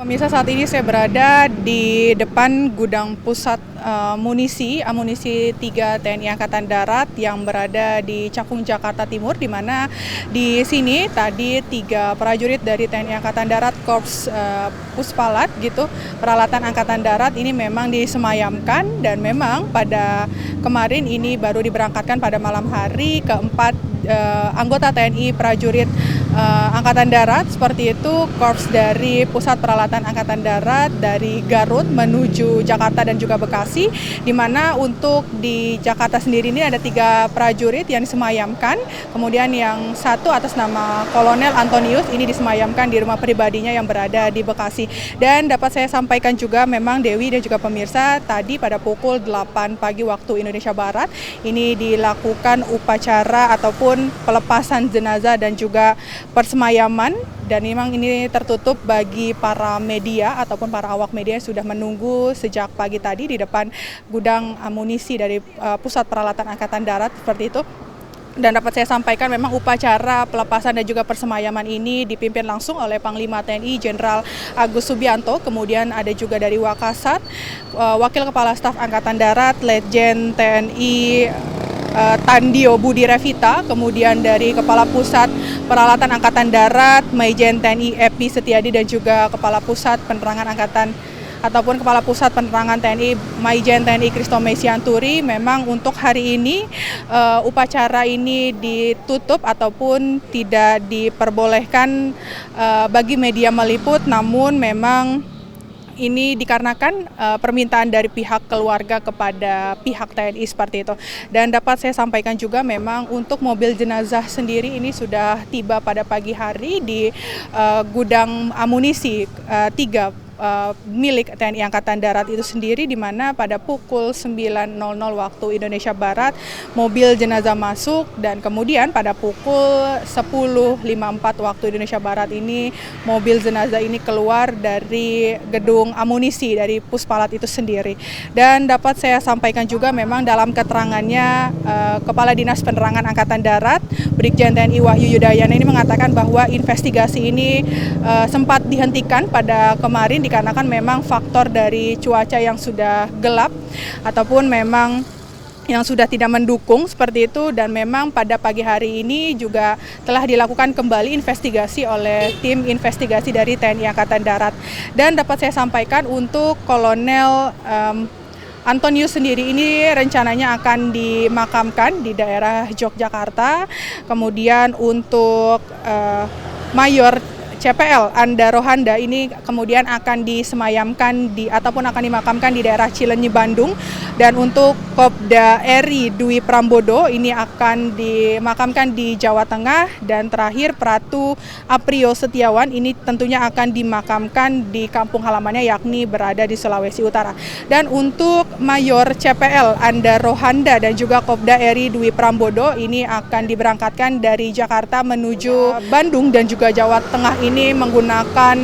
Pemirsa, saat ini saya berada di depan gudang pusat amunisi 3 TNI Angkatan Darat yang berada di Cakung, Jakarta Timur, di mana di sini tadi 3 prajurit dari TNI Angkatan Darat Korps Puspalat gitu, peralatan Angkatan Darat ini memang disemayamkan, dan memang pada kemarin ini baru diberangkatkan pada malam hari keempat anggota TNI prajurit Angkatan Darat, seperti itu Korps dari Pusat Peralatan Angkatan Darat dari Garut menuju Jakarta dan juga Bekasi, di mana untuk di Jakarta sendiri ini ada 3 prajurit yang disemayamkan, kemudian yang satu atas nama Kolonel Antonius ini disemayamkan di rumah pribadinya yang berada di Bekasi. Dan dapat saya sampaikan juga memang Dewi dan juga pemirsa, tadi pada pukul 8 pagi waktu Indonesia Barat ini dilakukan upacara ataupun pelepasan jenazah dan juga persemayaman, dan memang ini tertutup bagi para media ataupun para awak media yang sudah menunggu sejak pagi tadi di depan gudang amunisi dari Pusat Peralatan Angkatan Darat, seperti itu. Dan dapat saya sampaikan memang upacara pelepasan dan juga persemayaman ini dipimpin langsung oleh Panglima TNI Jenderal Agus Subianto, kemudian ada juga dari Wakasat, Wakil Kepala Staf Angkatan Darat Letjen TNI Tandio Budi Revita, kemudian dari Kepala Pusat Peralatan Angkatan Darat Maijen TNI Epi Setiadi, dan juga Kepala Pusat Penerangan Angkatan ataupun Kepala Pusat Penerangan TNI Maijen TNI Kristome Sianturi. Memang untuk hari ini upacara ini ditutup ataupun tidak diperbolehkan bagi media meliput, namun memang ini dikarenakan permintaan dari pihak keluarga kepada pihak TNI, seperti itu. Dan dapat saya sampaikan juga memang untuk mobil jenazah sendiri ini sudah tiba pada pagi hari di gudang amunisi 3 milik TNI Angkatan Darat itu sendiri, di mana pada pukul 9.00 waktu Indonesia Barat mobil jenazah masuk, dan kemudian pada pukul 10.54 waktu Indonesia Barat ini mobil jenazah ini keluar dari gedung amunisi dari Puspalat itu sendiri. Dan dapat saya sampaikan juga memang dalam keterangannya Kepala Dinas Penerangan Angkatan Darat Brigjen TNI Wahyu Yudayana ini mengatakan bahwa investigasi ini sempat dihentikan pada kemarin dikarenakan memang faktor dari cuaca yang sudah gelap ataupun memang yang sudah tidak mendukung, seperti itu. Dan memang pada pagi hari ini juga telah dilakukan kembali investigasi oleh tim investigasi dari TNI Angkatan Darat. Dan dapat saya sampaikan untuk Kolonel Antonius sendiri ini rencananya akan dimakamkan di daerah Yogyakarta, kemudian untuk Mayor CPL Anda Rohanda ini kemudian akan disemayamkan ataupun akan dimakamkan di daerah Cilenyi, Bandung. Dan untuk Kopda Eri Dwi Prambodo ini akan dimakamkan di Jawa Tengah. Dan terakhir Pratu Aprio Setiawan ini tentunya akan dimakamkan di kampung halamannya, yakni berada di Sulawesi Utara. Dan untuk Mayor CPL Anda Rohanda dan juga Kopda Eri Dwi Prambodo ini akan diberangkatkan dari Jakarta menuju Bandung dan juga Jawa Tengah ini menggunakan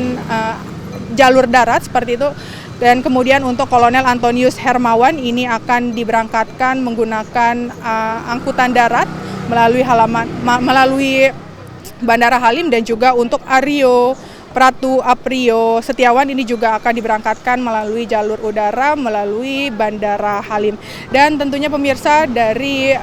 jalur darat, seperti itu. Dan kemudian untuk Kolonel Antonius Hermawan ini akan diberangkatkan menggunakan angkutan darat melalui Bandara Halim, dan juga untuk Pratu Aprio Setiawan ini juga akan diberangkatkan melalui jalur udara melalui Bandara Halim. Dan tentunya pemirsa, dari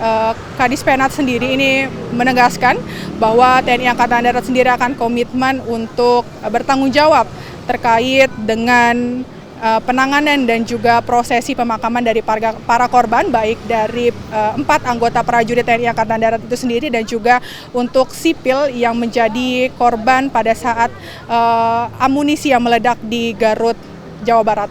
Kadis Penat sendiri ini menegaskan bahwa TNI Angkatan Darat sendiri akan komitmen untuk bertanggung jawab terkait dengan penanganan dan juga prosesi pemakaman dari para korban, baik dari 4 anggota prajurit TNI Angkatan Darat itu sendiri dan juga untuk sipil yang menjadi korban pada saat amunisi yang meledak di Garut, Jawa Barat.